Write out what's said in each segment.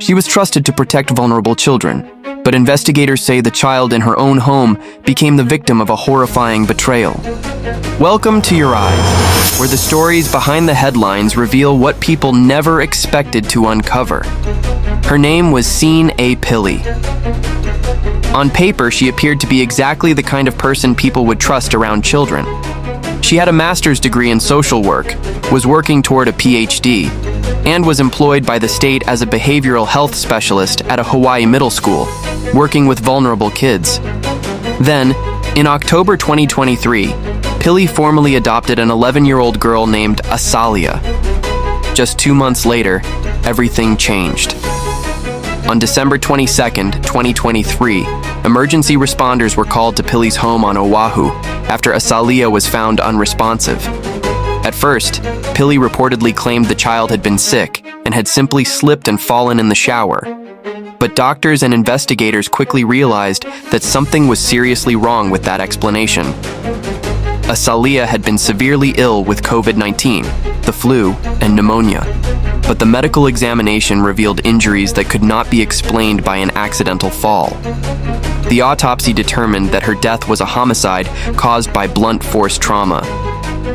She was trusted to protect vulnerable children, but investigators say the child in her own home became the victim of a horrifying betrayal. Welcome to Your Eyes, where the stories behind the headlines reveal what people never expected to uncover. Her name was Signe A. Pilley. On paper, she appeared to be exactly the kind of person people would trust around children. She had a master's degree in social work, was working toward a PhD, and was employed by the state as a behavioral health specialist at a Hawaii middle school, working with vulnerable kids. Then, in October 2023, Pilley formally adopted an 11-year-old girl named Asalia. Just 2 months later, everything changed. On December 22, 2023, emergency responders were called to Pilley's home on Oahu after Asalia was found unresponsive. At first, Pilley reportedly claimed the child had been sick and had simply slipped and fallen in the shower. But doctors and investigators quickly realized that something was seriously wrong with that explanation. Asalia had been severely ill with COVID-19, the flu, and pneumonia. But the medical examination revealed injuries that could not be explained by an accidental fall. The autopsy determined that her death was a homicide caused by blunt force trauma.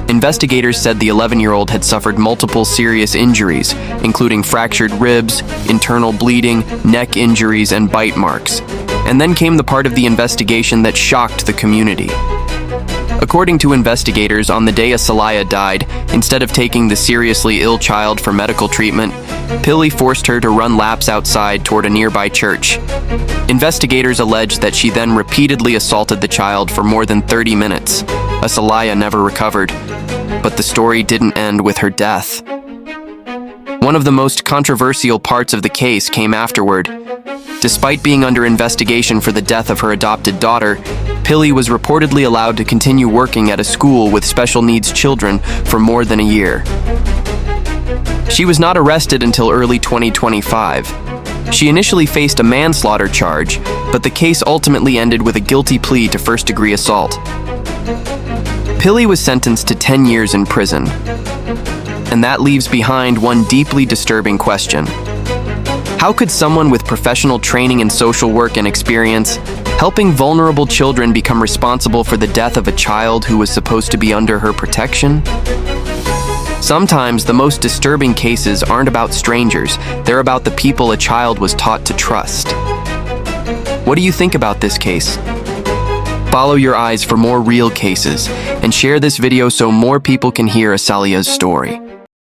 Investigators said the 11-year-old had suffered multiple serious injuries, including fractured ribs, internal bleeding, neck injuries, and bite marks. And then came the part of the investigation that shocked the community. According to investigators, on the day Asalia died, instead of taking the seriously ill child for medical treatment, Pilley forced her to run laps outside toward a nearby church. Investigators alleged that she then repeatedly assaulted the child for more than 30 minutes. Asalia never recovered, but the story didn't end with her death. One of the most controversial parts of the case came afterward. Despite being under investigation for the death of her adopted daughter, Pilley was reportedly allowed to continue working at a school with special needs children for more than a year. She was not arrested until early 2025. She initially faced a manslaughter charge, but the case ultimately ended with a guilty plea to first-degree assault. Pilley was sentenced to 10 years in prison. And that leaves behind one deeply disturbing question. How could someone with professional training in social work and experience helping vulnerable children become responsible for the death of a child who was supposed to be under her protection? Sometimes the most disturbing cases aren't about strangers, they're about the people a child was taught to trust. What do you think about this case? Follow Your Eyes for more real cases, and share this video so more people can hear Asalia's story.